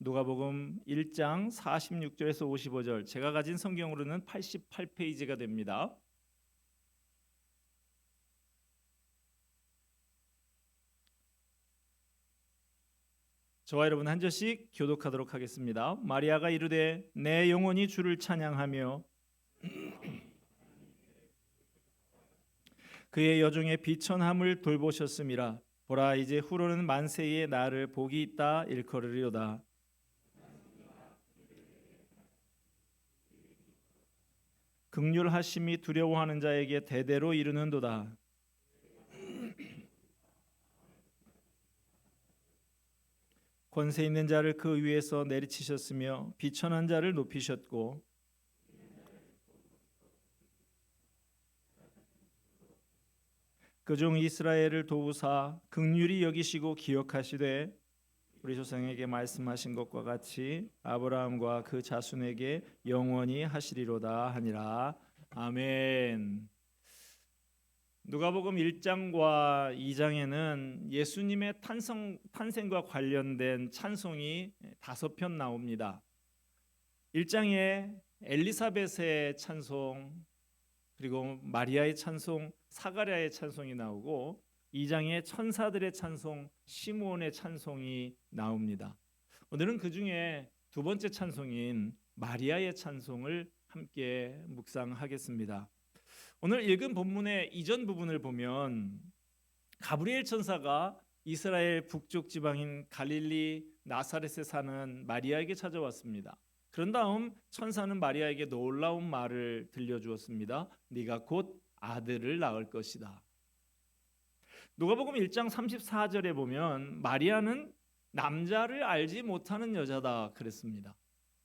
누가복음 1장 46절에서 55절, 제가 가진 성경으로는 88페이지가 됩니다. 저와 여러분 한 절씩 교독하도록 하겠습니다. 마리아가 이르되 내 영혼이 주를 찬양하며 그의 여종의 비천함을 돌보셨음이라. 보라, 이제 후로는 만세에 나를 복이 있다 일컬으리로다. 긍휼하심이 두려워하는 자에게 대대로 이르는도다. 권세 있는 자를 그 위에서 내리치셨으며 비천한 자를 높이셨고 그중 이스라엘을 도우사 긍휼히 여기시고 기억하시되 우리 조상에게 말씀하신 것과 같이 아브라함과 그 자손에게 영원히 하시리로다 하니라. 아멘. 누가복음 1장과 2장에는 예수님의 탄생과 관련된 찬송이 5편 나옵니다. 1장에 엘리사벳의 찬송, 그리고 마리아의 찬송, 사가랴의 찬송이 나오고 2장에 천사들의 찬송, 시므온의 찬송이 나옵니다. 오늘은 그 중에 두 번째 찬송인 마리아의 찬송을 함께 묵상하겠습니다. 오늘 읽은 본문의 이전 부분을 보면 가브리엘 천사가 이스라엘 북쪽 지방인 갈릴리 나사렛에 사는 마리아에게 찾아왔습니다. 그런 다음 천사는 마리아에게 놀라운 말을 들려주었습니다. 네가 곧 아들을 낳을 것이다. 누가복음 1장 34절에 보면 마리아는 남자를 알지 못하는 여자다 그랬습니다.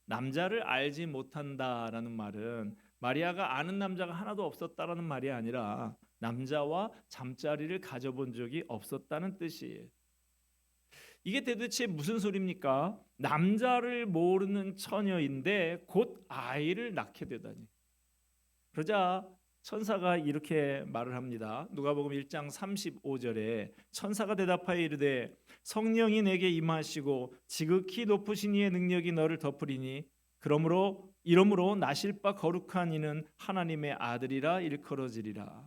남자를 알지 못한다라는 말은 마리아가 아는 남자가 하나도 없었다라는 말이 아니라 남자와 잠자리를 가져본 적이 없었다는 뜻이에요. 이게 도대체 무슨 소리입니까? 남자를 모르는 처녀인데 곧 아이를 낳게 되다니. 그러자 천사가 이렇게 말을 합니다. 누가복음 1장 35절에 천사가 대답하여 이르되 성령이 내게 임하시고 지극히 높으신 이의 능력이 너를 덮으리니 이러므로 나실 바 거룩한 이는 하나님의 아들이라 일컬어지리라.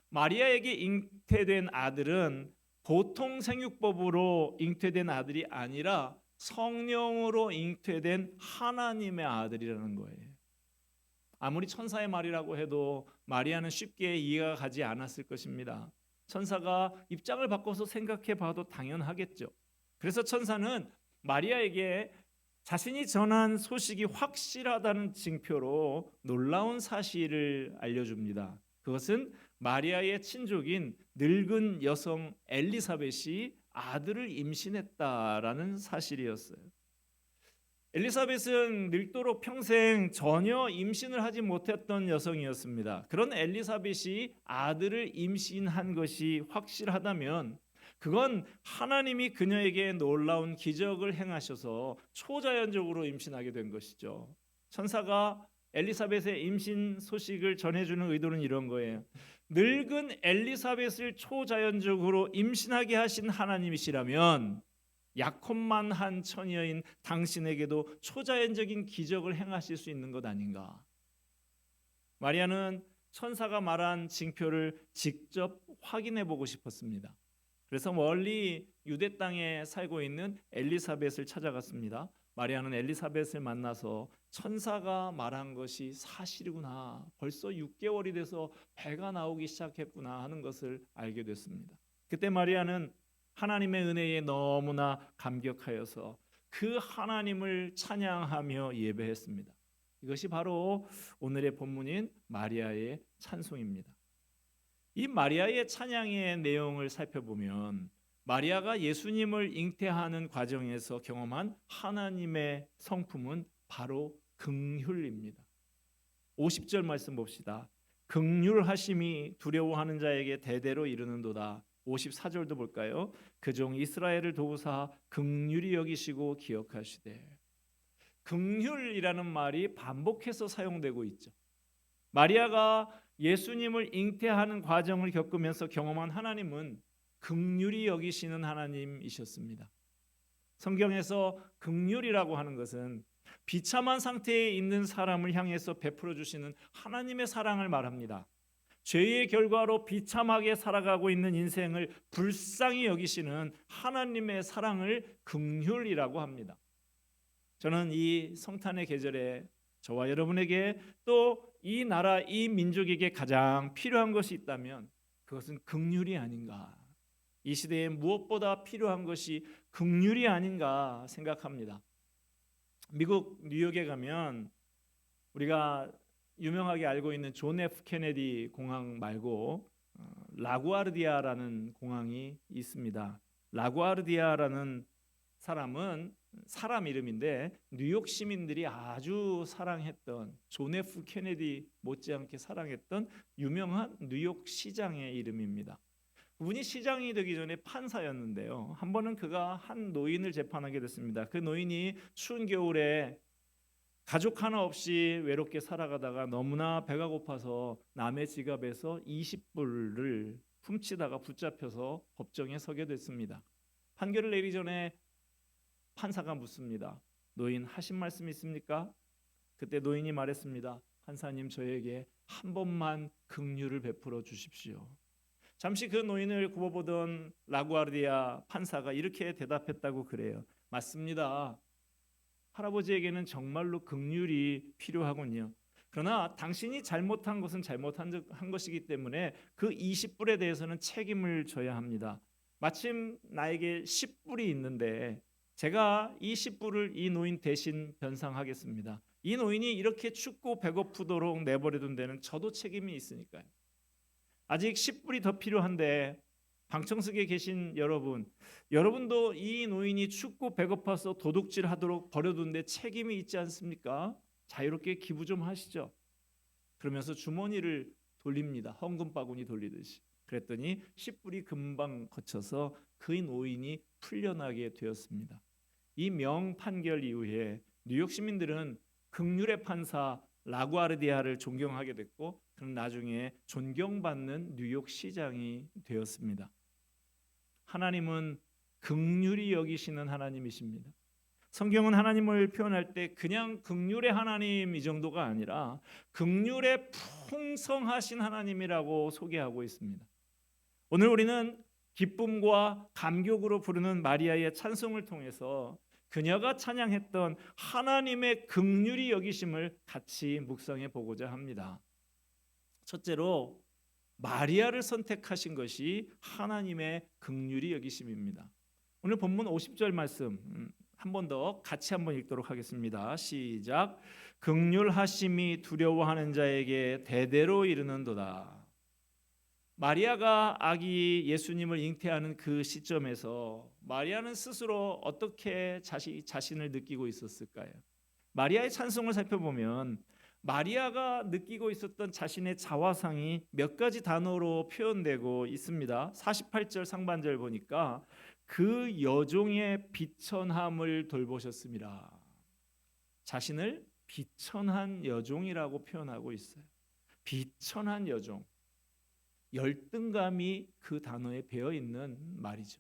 마리아에게 잉태된 아들은 보통 생육법으로 잉태된 아들이 아니라 성령으로 잉태된 하나님의 아들이라는 거예요. 아무리 천사의 말이라고 해도 마리아는 쉽게 이해가 가지 않았을 것입니다. 천사가 입장을 바꿔서 생각해 봐도 당연하겠죠. 그래서 천사는 마리아에게 자신이 전한 소식이 확실하다는 징표로 놀라운 사실을 알려줍니다. 그것은 마리아의 친족인 늙은 여성 엘리사벳이 아들을 임신했다라는 사실이었어요. 엘리사벳은 늙도록 평생 전혀 임신을 하지 못했던 여성이었습니다. 그런 엘리사벳이 아들을 임신한 것이 확실하다면 그건 하나님이 그녀에게 놀라운 기적을 행하셔서 초자연적으로 임신하게 된 것이죠. 천사가 엘리사벳의 임신 소식을 전해주는 의도는 이런 거예요. 늙은 엘리사벳을 초자연적으로 임신하게 하신 하나님이시라면 약혼만 한 처녀인 당신에게도 초자연적인 기적을 행하실 수 있는 것 아닌가. 마리아는 천사가 말한 징표를 직접 확인해 보고 싶었습니다. 그래서 멀리 유대 땅에 살고 있는 엘리사벳을 찾아갔습니다. 마리아는 엘리사벳을 만나서 천사가 말한 것이 사실이구나, 벌써 6개월이 돼서 배가 나오기 시작했구나 하는 것을 알게 됐습니다. 그때 마리아는 하나님의 은혜에 너무나 감격하여서 그 하나님을 찬양하며 예배했습니다. 이것이 바로 오늘의 본문인 마리아의 찬송입니다. 이 마리아의 찬양의 내용을 살펴보면 마리아가 예수님을 잉태하는 과정에서 경험한 하나님의 성품은 바로 긍휼입니다. 50절 말씀 봅시다. 긍휼하심이 두려워하는 자에게 대대로 이르는도다. 54절도 볼까요? 그중 이스라엘을 도우사 긍휼히 여기시고 기억하시되. 긍휼이라는 말이 반복해서 사용되고 있죠. 마리아가 예수님을 잉태하는 과정을 겪으면서 경험한 하나님은 긍휼히 여기시는 하나님이셨습니다. 성경에서 긍휼이라고 하는 것은 비참한 상태에 있는 사람을 향해서 베풀어 주시는 하나님의 사랑을 말합니다. 죄의 결과로 비참하게 살아가고 있는 인생을 불쌍히 여기시는 하나님의 사랑을 긍휼이라고 합니다. 저는 이 성탄의 계절에 저와 여러분에게 또 이 나라, 이 민족에게 가장 필요한 것이 있다면 그것은 긍휼이 아닌가. 이 시대에 무엇보다 필요한 것이 긍휼이 아닌가 생각합니다. 미국 뉴욕에 가면 우리가 유명하게 알고 있는 존 F 케네디 공항 말고 라구아르디아라는 공항이 있습니다. 라구아르디아라는 사람은 사람 이름인데 뉴욕 시민들이 아주 사랑했던 존 F 케네디 못지않게 사랑했던 유명한 뉴욕 시장의 이름입니다. 그분이 시장이 되기 전에 판사였는데요. 한 번은 그가 한 노인을 재판하게 됐습니다. 그 노인이 추운 겨울에 가족 하나 없이 외롭게 살아가다가 너무나 배가 고파서 남의 지갑에서 20불을 훔치다가 붙잡혀서 법정에 서게 됐습니다. 판결을 내리기 전에 판사가 묻습니다. 노인 하신 말씀 있습니까? 그때 노인이 말했습니다. 판사님, 저에게 한 번만 긍휼을 베풀어 주십시오. 잠시 그 노인을 굽어보던 라구아르디아 판사가 이렇게 대답했다고 그래요. 맞습니다. 할아버지에게는 정말로 긍휼이 필요하군요. 그러나 당신이 잘못한 것은 잘못한 것이기 때문에 그 20불에 대해서는 책임을 져야 합니다. 마침 나에게 10불이 있는데 제가 이 10불을 이 노인 대신 변상하겠습니다. 이 노인이 이렇게 춥고 배고프도록 내버려둔 데는 저도 책임이 있으니까요. 아직 10불이 더 필요한데 방청석에 계신 여러분도 이 노인이 춥고 배고파서 도둑질하도록 버려둔 데 책임이 있지 않습니까? 자유롭게 기부 좀 하시죠. 그러면서 주머니를 돌립니다. 헌금 바구니 돌리듯이. 그랬더니 10불이 금방 거쳐서 그 노인이 풀려나게 되었습니다. 이 명판결 이후에 뉴욕 시민들은 긍휼의 판사 라구아르디아를 존경하게 됐고 그는 나중에 존경받는 뉴욕 시장이 되었습니다. 하나님은 긍휼히 여기시는 하나님이십니다. 성경은 하나님을 표현할 때 그냥 긍휼의 하나님 이 정도가 아니라 긍휼의 풍성하신 하나님이라고 소개하고 있습니다. 오늘 우리는 기쁨과 감격으로 부르는 마리아의 찬송을 통해서 그녀가 찬양했던 하나님의 긍휼히 여기심을 같이 묵상해 보고자 합니다. 첫째로 마리아를 선택하신 것이 하나님의 긍휼히 여기심입니다. 오늘 본문 50절 말씀 한 번 더 같이 한번 읽도록 하겠습니다. 시작. 긍휼하심이 두려워하는 자에게 대대로 이르는도다. 마리아가 아기 예수님을 잉태하는 그 시점에서 마리아는 스스로 어떻게 자신을 느끼고 있었을까요? 마리아의 찬송을 살펴보면 마리아가 느끼고 있었던 자신의 자화상이 몇 가지 단어로 표현되고 있습니다. 48절 상반절 보니까 그 여종의 비천함을 돌보셨습니다. 자신을 비천한 여종이라고 표현하고 있어요. 비천한 여종. 열등감이 그 단어에 배어 있는 말이죠.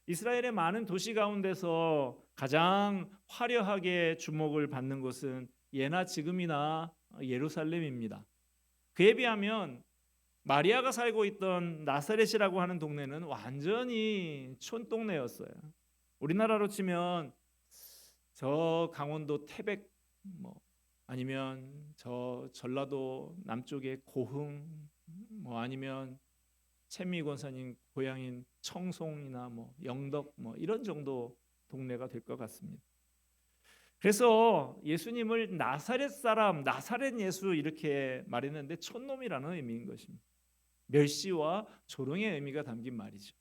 이스라엘의 많은 도시 가운데서 가장 화려하게 주목을 받는 곳은 예나 지금이나 예루살렘입니다. 그에 비하면 마리아가 살고 있던 나사렛이라고 하는 동네는 완전히 촌동네였어요. 우리나라로 치면 저 강원도 태백 아니면 저 전라도 남쪽의 고흥 아니면 최미 권사님 고향인 청송이나 영덕 이런 정도 동네가 될 것 같습니다. 그래서 예수님을 나사렛 사람, 나사렛 예수 이렇게 말했는데 촌놈이라는 의미인 것입니다. 멸시와 조롱의 의미가 담긴 말이죠.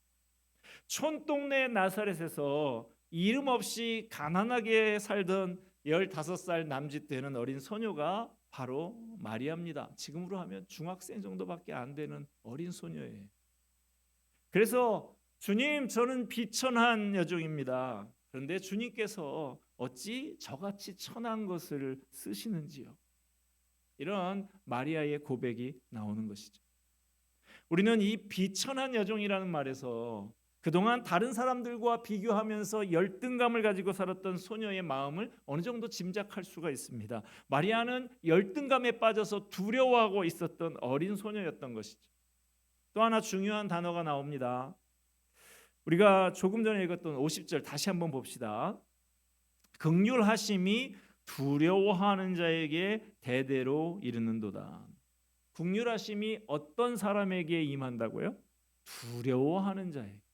촌동네 나사렛에서 이름 없이 가난하게 살던 15살 남짓 되는 어린 소녀가 바로 마리아입니다. 지금으로 하면 중학생 정도밖에 안 되는 어린 소녀예요. 그래서 주님, 저는 비천한 여종입니다. 그런데 주님께서 어찌 저같이 천한 것을 쓰시는지요. 이런 마리아의 고백이 나오는 것이죠. 우리는 이 비천한 여종이라는 말에서 그동안 다른 사람들과 비교하면서 열등감을 가지고 살았던 소녀의 마음을 어느 정도 짐작할 수가 있습니다. 마리아는 열등감에 빠져서 두려워하고 있었던 어린 소녀였던 것이죠. 또 하나 중요한 단어가 나옵니다. 우리가 조금 전에 읽었던 50절 다시 한번 봅시다. 긍휼하심이 두려워하는 자에게 대대로 이르는도다. 긍휼하심이 어떤 사람에게 임한다고요? 두려워하는 자에게.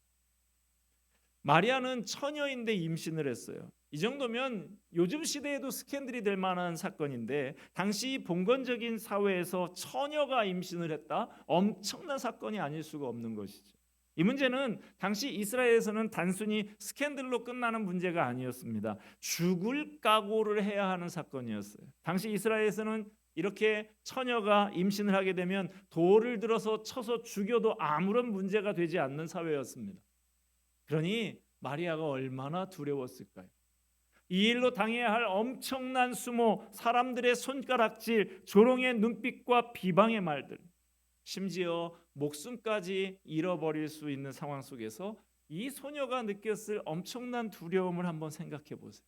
마리아는 처녀인데 임신을 했어요. 이 정도면 요즘 시대에도 스캔들이 될 만한 사건인데 당시 봉건적인 사회에서 처녀가 임신을 했다? 엄청난 사건이 아닐 수가 없는 것이죠. 이 문제는 당시 이스라엘에서는 단순히 스캔들로 끝나는 문제가 아니었습니다. 죽을 각오를 해야 하는 사건이었어요. 당시 이스라엘에서는 이렇게 처녀가 임신을 하게 되면 돌을 들어서 쳐서 죽여도 아무런 문제가 되지 않는 사회였습니다. 그러니 마리아가 얼마나 두려웠을까요? 이 일로 당해야 할 엄청난 수모, 사람들의 손가락질, 조롱의 눈빛과 비방의 말들, 심지어 목숨까지 잃어버릴 수 있는 상황 속에서 이 소녀가 느꼈을 엄청난 두려움을 한번 생각해 보세요.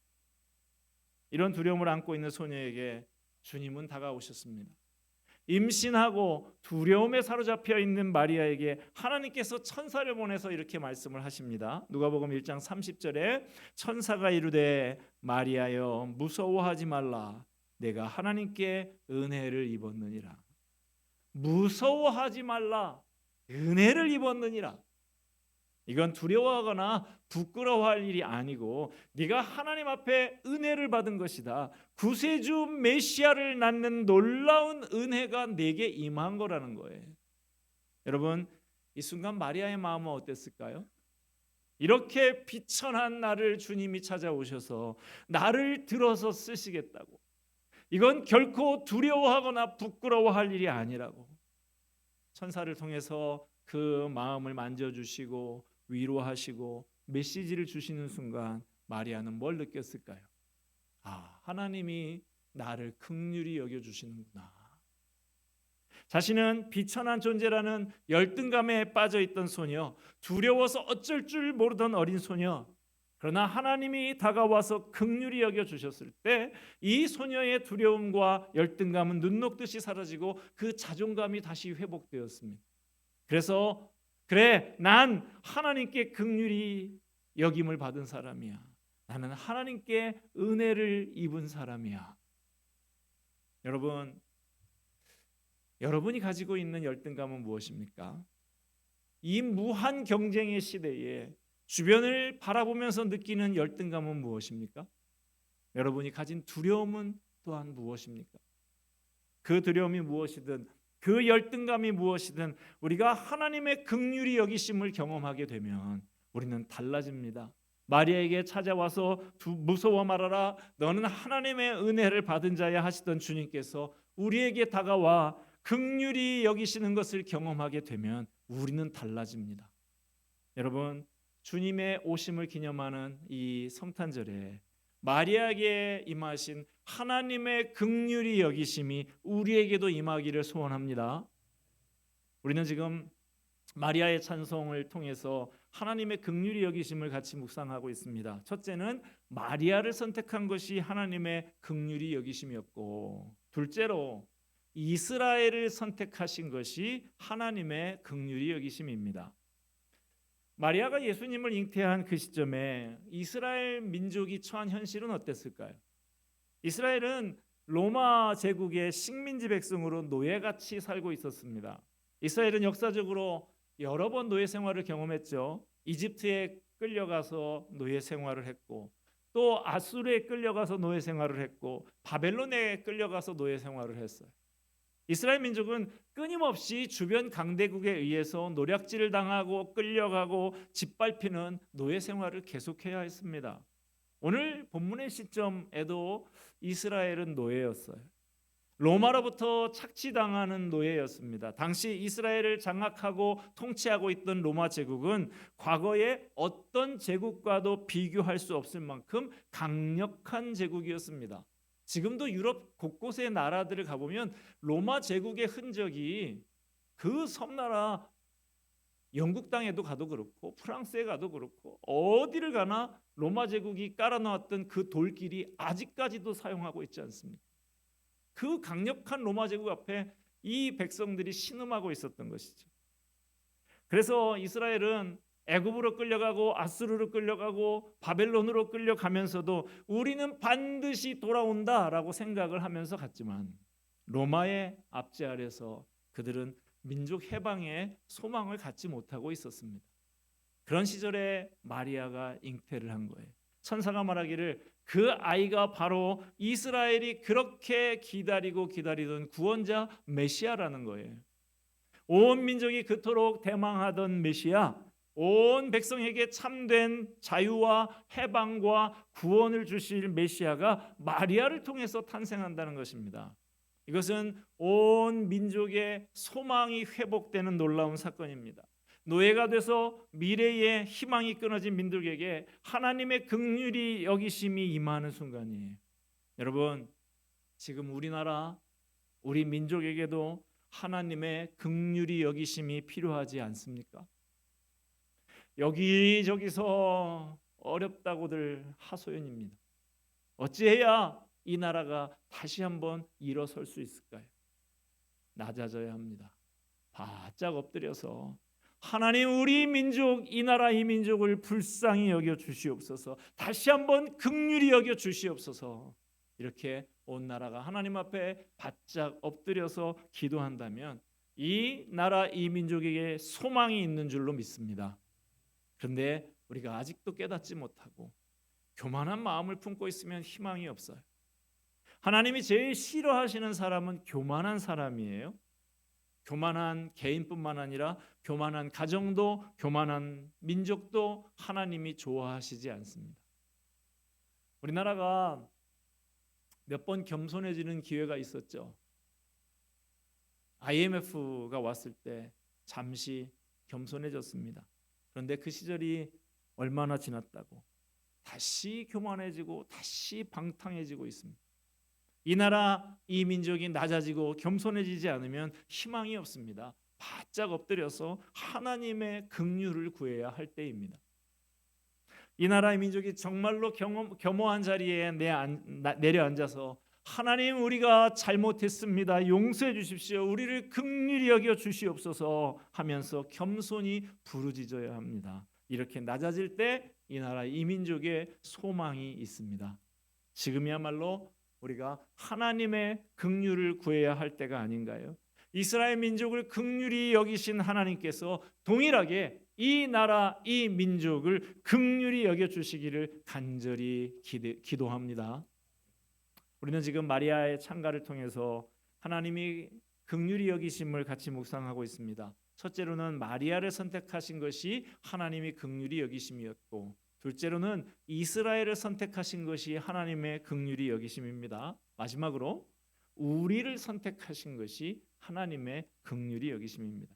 이런 두려움을 안고 있는 소녀에게 주님은 다가오셨습니다. 임신하고 두려움에 사로잡혀 있는 마리아에게 하나님께서 천사를 보내서 이렇게 말씀을 하십니다. 누가복음 1장 30절에 천사가 이르되 마리아여 무서워하지 말라 내가 하나님께 은혜를 입었느니라. 무서워하지 말라 은혜를 입었느니라. 이건 두려워하거나 부끄러워할 일이 아니고 네가 하나님 앞에 은혜를 받은 것이다. 구세주 메시아를 낳는 놀라운 은혜가 내게 임한 거라는 거예요. 여러분, 이 순간 마리아의 마음은 어땠을까요? 이렇게 비천한 나를 주님이 찾아오셔서 나를 들어서 쓰시겠다고. 이건 결코 두려워하거나 부끄러워할 일이 아니라고. 천사를 통해서 그 마음을 만져주시고 위로하시고 메시지를 주시는 순간 마리아는 뭘 느꼈을까요? 아, 하나님이 나를 긍휼히 여겨주시는구나. 자신은 비천한 존재라는 열등감에 빠져있던 소녀, 두려워서 어쩔 줄 모르던 어린 소녀, 그러나 하나님이 다가와서 긍휼히 여겨주셨을 때 이 소녀의 두려움과 열등감은 눈 녹듯이 사라지고 그 자존감이 다시 회복되었습니다. 그래서 그래, 난 하나님께 긍휼히 여김을 받은 사람이야. 나는 하나님께 은혜를 입은 사람이야. 여러분, 여러분이 가지고 있는 열등감은 무엇입니까? 이 무한 경쟁의 시대에 주변을 바라보면서 느끼는 열등감은 무엇입니까? 여러분이 가진 두려움은 또한 무엇입니까? 그 두려움이 무엇이든 그 열등감이 무엇이든 우리가 하나님의 긍휼히 여기심을 경험하게 되면 우리는 달라집니다. 마리아에게 찾아와서 무서워 말아라 너는 하나님의 은혜를 받은 자야 하시던 주님께서 우리에게 다가와 긍휼히 여기시는 것을 경험하게 되면 우리는 달라집니다. 여러분, 주님의 오심을 기념하는 이 성탄절에 마리아에게 임하신 하나님의 긍휼히 여기심이 우리에게도 임하기를 소원합니다. 우리는 지금 마리아의 찬송을 통해서 하나님의 긍휼히 여기심을 같이 묵상하고 있습니다. 첫째는 마리아를 선택한 것이 하나님의 긍휼히 여기심이었고, 둘째로 이스라엘을 선택하신 것이 하나님의 긍휼히 여기심입니다. 마리아가 예수님을 잉태한 그 시점에 이스라엘 민족이 처한 현실은 어땠을까요? 이스라엘은 로마 제국의 식민지 백성으로 노예같이 살고 있었습니다. 이스라엘은 역사적으로 여러 번 노예 생활을 경험했죠. 이집트에 끌려가서 노예 생활을 했고, 또 아수르에 끌려가서 노예 생활을 했고, 바벨론에 끌려가서 노예 생활을 했어요. 이스라엘 민족은 끊임없이 주변 강대국에 의해서 노략질을 당하고 끌려가고 짓밟히는 노예 생활을 계속해야 했습니다. 오늘 본문의 시점에도 이스라엘은 노예였어요. 로마로부터 착취당하는 노예였습니다. 당시 이스라엘을 장악하고 통치하고 있던 로마 제국은 과거에 어떤 제국과도 비교할 수 없을 만큼 강력한 제국이었습니다. 지금도 유럽 곳곳의 나라들을 가보면 로마 제국의 흔적이 그 섬나라 영국 땅에도 가도 그렇고 프랑스에 가도 그렇고 어디를 가나 로마 제국이 깔아놓았던 그 돌길이 아직까지도 사용하고 있지 않습니까? 그 강력한 로마 제국 앞에 이 백성들이 신음하고 있었던 것이죠. 그래서 이스라엘은 애굽으로 끌려가고 아수르로 끌려가고 바벨론으로 끌려가면서도 우리는 반드시 돌아온다라고 생각을 하면서 갔지만 로마의 압제 아래서 그들은 민족 해방의 소망을 갖지 못하고 있었습니다. 그런 시절에 마리아가 잉태를 한 거예요. 천사가 말하기를 그 아이가 바로 이스라엘이 그렇게 기다리던 구원자 메시아라는 거예요. 온 민족이 그토록 대망하던 메시아, 온 백성에게 참된 자유와 해방과 구원을 주실 메시아가 마리아를 통해서 탄생한다는 것입니다. 이것은 온 민족의 소망이 회복되는 놀라운 사건입니다. 노예가 돼서 미래의 희망이 끊어진 민족에게 하나님의 긍휼이 여기심이 임하는 순간이에요. 여러분, 지금 우리나라, 우리 민족에게도 하나님의 긍휼이 여기심이 필요하지 않습니까? 여기저기서 어렵다고들 하소연입니다. 어찌해야 이 나라가 다시 한번 일어설 수 있을까요? 낮아져야 합니다. 바짝 엎드려서 하나님, 우리 민족, 이 나라 이 민족을 불쌍히 여겨 주시옵소서. 다시 한번 긍휼히 여겨 주시옵소서. 이렇게 온 나라가 하나님 앞에 바짝 엎드려서 기도한다면 이 나라 이 민족에게 소망이 있는 줄로 믿습니다. 그런데 우리가 아직도 깨닫지 못하고 교만한 마음을 품고 있으면 희망이 없어요. 하나님이 제일 싫어하시는 사람은 교만한 사람이에요. 교만한 개인뿐만 아니라 교만한 가정도, 교만한 민족도 하나님이 좋아하시지 않습니다. 우리나라가 몇 번 겸손해지는 기회가 있었죠. IMF가 왔을 때 잠시 겸손해졌습니다. 그런데 그 시절이 얼마나 지났다고 다시 교만해지고 다시 방탕해지고 있습니다. 이 나라 이 민족이 낮아지고 겸손해지지 않으면 희망이 없습니다. 바짝 엎드려서 하나님의 긍휼을 구해야 할 때입니다. 이 나라의 민족이 정말로 겸허한 자리에 내려앉아서 하나님, 우리가 잘못했습니다. 용서해 주십시오. 우리를 긍휼히 여겨 주시옵소서 하면서 겸손히 부르짖어야 합니다. 이렇게 낮아질 때 이 나라 이 민족의 소망이 있습니다. 지금이야말로 우리가 하나님의 긍휼을 구해야 할 때가 아닌가요? 이스라엘 민족을 긍휼히 여기신 하나님께서 동일하게 이 나라 이 민족을 긍휼히 여겨 주시기를 간절히 기도합니다. 우리는 지금 마리아의 창가를 통해서 하나님이 긍휼히 여기심을 같이 묵상하고 있습니다. 첫째로는 마리아를 선택하신 것이 하나님이 긍휼히 여기심이었고, 둘째로는 이스라엘을 선택하신 것이 하나님의 긍휼히 여기심입니다. 마지막으로 우리를 선택하신 것이 하나님의 긍휼히 여기심입니다.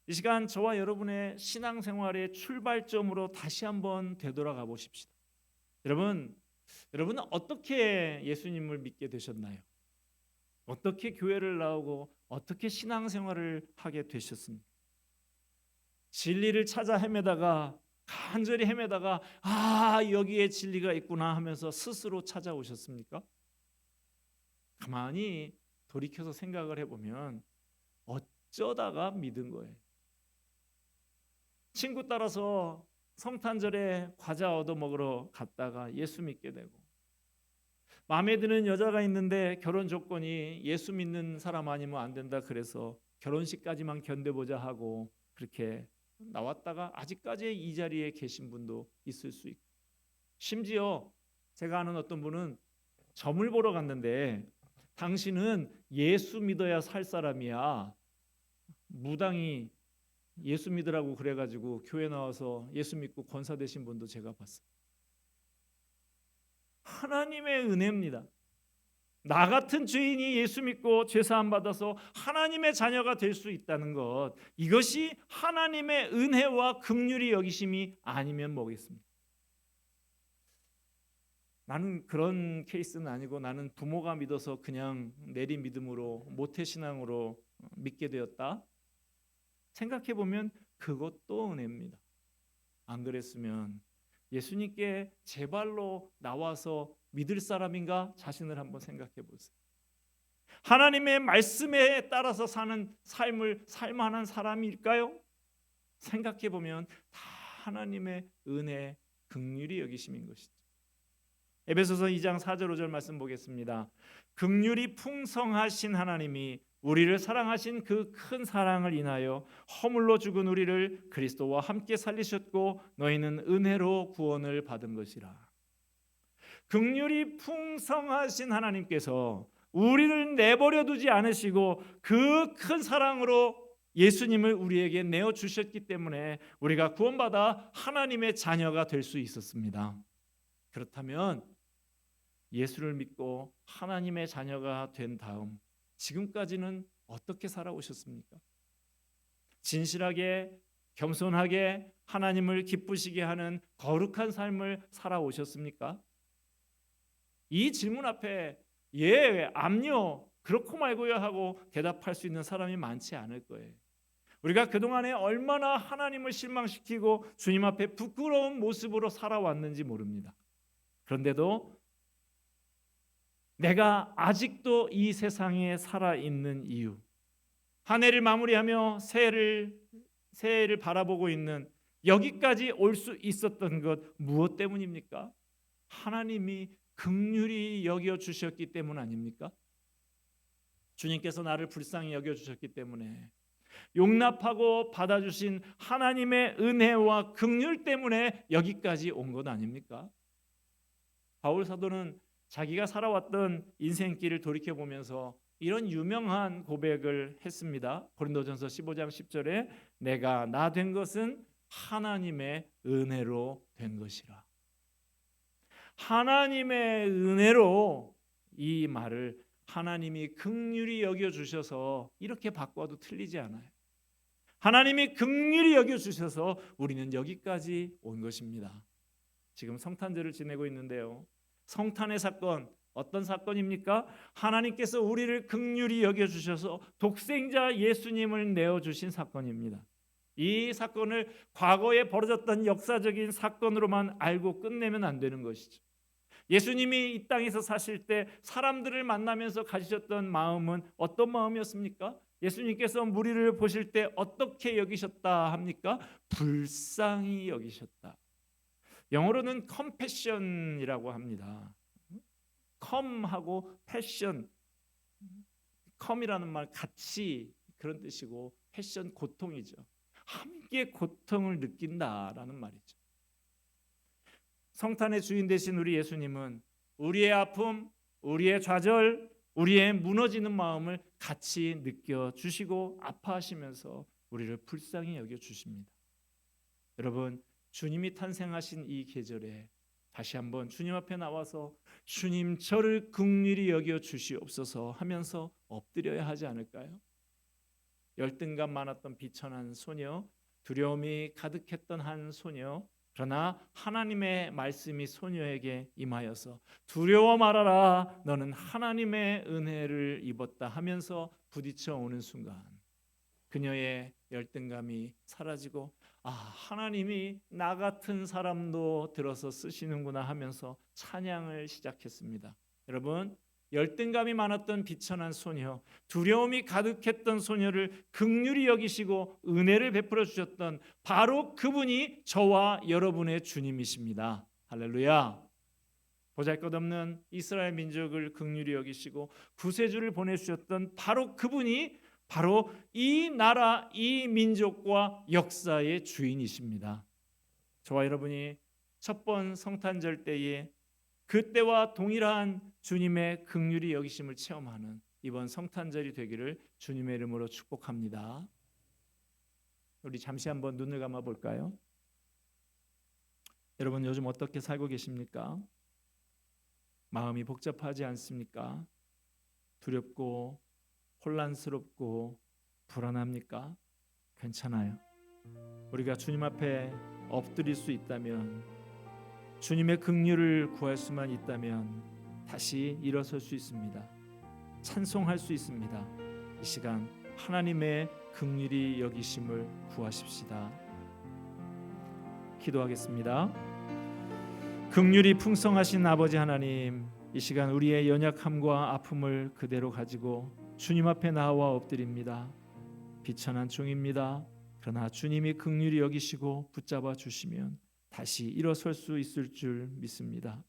이 시간 저와 여러분의 신앙생활의 출발점으로 다시 한번 되돌아가 보십시다. 여러분은 어떻게 예수님을 믿게 되셨나요? 어떻게 교회를 나오고 어떻게 신앙생활을 하게 되셨습니까? 진리를 찾아 헤매다가 간절히 헤매다가 여기에 진리가 있구나 하면서 스스로 찾아오셨습니까? 가만히 돌이켜서 생각을 해보면 어쩌다가 믿은 거예요. 친구 따라서 성탄절에 과자 얻어 먹으러 갔다가 예수 믿게 되고, 마음에 드는 여자가 있는데 결혼 조건이 예수 믿는 사람 아니면 안 된다 그래서 결혼식까지만 견뎌보자 하고 그렇게 나왔다가 아직까지 이 자리에 계신 분도 있을 수 있고, 심지어 제가 아는 어떤 분은 점을 보러 갔는데 당신은 예수 믿어야 살 사람이야, 무당이 예수 믿으라고 그래가지고 교회 나와서 예수 믿고 권사 되신 분도 제가 봤어요. 하나님의 은혜입니다. 나 같은 죄인이 예수 믿고 죄사함 받아서 하나님의 자녀가 될 수 있다는 것, 이것이 하나님의 은혜와 긍휼히 여기심이 아니면 뭐겠습니까? 나는 그런 케이스는 아니고 나는 부모가 믿어서 그냥 내리 믿음으로 모태신앙으로 믿게 되었다. 생각해보면 그것도 은혜입니다. 안 그랬으면 예수님께 제 발로 나와서 믿을 사람인가 자신을 한번 생각해 보세요. 하나님의 말씀에 따라서 사는 삶을 살만한 사람일까요? 생각해 보면 다 하나님의 은혜, 긍휼이 여기심인 것이죠. 에베소서 2장 4절 5절 말씀 보겠습니다. 긍휼이 풍성하신 하나님이 우리를 사랑하신 그 큰 사랑을 인하여 허물로 죽은 우리를 그리스도와 함께 살리셨고 너희는 은혜로 구원을 받은 것이라. 긍휼이 풍성하신 하나님께서 우리를 내버려 두지 않으시고 그 큰 사랑으로 예수님을 우리에게 내어 주셨기 때문에 우리가 구원받아 하나님의 자녀가 될 수 있었습니다. 그렇다면 예수를 믿고 하나님의 자녀가 된 다음 지금까지는 어떻게 살아오셨습니까? 진실하게 겸손하게 하나님을 기쁘시게 하는 거룩한 삶을 살아오셨습니까? 이 질문 앞에 예, 암요, 그렇고 말고요 하고 대답할 수 있는 사람이 많지 않을 거예요. 우리가 그동안에 얼마나 하나님을 실망시키고 주님 앞에 부끄러운 모습으로 살아왔는지 모릅니다. 그런데도 내가 아직도 이 세상에 살아있는 이유, 한 해를 마무리하며 새해를 바라보고 있는 여기까지 올 수 있었던 것 무엇 때문입니까? 하나님이 긍휼히 여겨주셨기 때문 아닙니까? 주님께서 나를 불쌍히 여겨주셨기 때문에 용납하고 받아주신 하나님의 은혜와 긍휼 때문에 여기까지 온 것 아닙니까? 바울 사도는 자기가 살아왔던 인생길을 돌이켜보면서 이런 유명한 고백을 했습니다. 고린도전서 15장 10절에 내가 나 된 것은 하나님의 은혜로 된 것이라. 하나님의 은혜로, 이 말을 하나님이 긍휼히 여겨주셔서 이렇게 바꿔도 틀리지 않아요. 하나님이 긍휼히 여겨주셔서 우리는 여기까지 온 것입니다. 지금 성탄절을 지내고 있는데요, 성탄의 사건 어떤 사건입니까? 하나님께서 우리를 긍휼히 여겨주셔서 독생자 예수님을 내어주신 사건입니다. 이 사건을 과거에 벌어졌던 역사적인 사건으로만 알고 끝내면 안 되는 것이죠. 예수님이 이 땅에서 사실 때 사람들을 만나면서 가지셨던 마음은 어떤 마음이었습니까? 예수님께서 무리를 보실 때 어떻게 여기셨다 합니까? 불쌍히 여기셨다. 영어로는 컴패션이라고 합니다. 컴하고 패션, 컴이라는 말 같이 그런 뜻이고 패션 고통이죠. 함께 고통을 느낀다라는 말이죠. 성탄의 주인 되신 우리 예수님은 우리의 아픔, 우리의 좌절, 우리의 무너지는 마음을 같이 느껴주시고 아파하시면서 우리를 불쌍히 여겨주십니다. 여러분, 주님이 탄생하신 이 계절에 다시 한번 주님 앞에 나와서 주님 저를 긍휼히 여겨주시옵소서 하면서 엎드려야 하지 않을까요? 열등감 많았던 비천한 소녀, 두려움이 가득했던 한 소녀, 그러나 하나님의 말씀이 소녀에게 임하여서 두려워 말아라, 너는 하나님의 은혜를 입었다 하면서 부딪혀 오는 순간 그녀의 열등감이 사라지고 하나님이 나 같은 사람도 들어서 쓰시는구나 하면서 찬양을 시작했습니다. 여러분, 열등감이 많았던 비천한 소녀, 두려움이 가득했던 소녀를 긍휼히 여기시고 은혜를 베풀어 주셨던 바로 그분이 저와 여러분의 주님이십니다. 할렐루야. 보잘것없는 이스라엘 민족을 긍휼히 여기시고 구세주를 보내주셨던 바로 그분이 바로 이 나라, 이 민족과 역사의 주인이십니다. 저와 여러분이 첫 번 성탄절 때에 그때와 동일한 주님의 긍휼히 여기심을 체험하는 이번 성탄절이 되기를 주님의 이름으로 축복합니다. 우리 잠시 한번 눈을 감아 볼까요? 여러분, 요즘 어떻게 살고 계십니까? 마음이 복잡하지 않습니까? 두렵고 혼란스럽고 불안합니까? 괜찮아요. 우리가 주님 앞에 엎드릴 수 있다면, 주님의 긍휼을 구할 수만 있다면 다시 일어설 수 있습니다. 찬송할 수 있습니다. 이 시간 하나님의 긍휼히 여기심을 구하십시다. 기도하겠습니다. 긍휼이 풍성하신 아버지 하나님, 이 시간 우리의 연약함과 아픔을 그대로 가지고 주님 앞에 나와 엎드립니다. 비천한 종입니다. 그러나 주님이 긍휼히 여기시고 붙잡아 주시면 다시 일어설 수 있을 줄 믿습니다.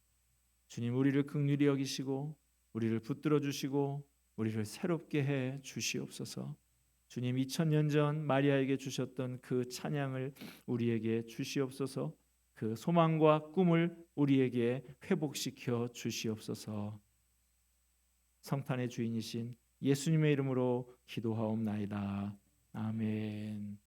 주님, 우리를 긍휼히 여기시고 우리를 붙들어 주시고 우리를 새롭게 해 주시옵소서. 주님, 2000년 전 마리아에게 주셨던 그 찬양을 우리에게 주시옵소서. 그 소망과 꿈을 우리에게 회복시켜 주시옵소서. 성탄의 주인이신 예수님의 이름으로 기도하옵나이다. 아멘.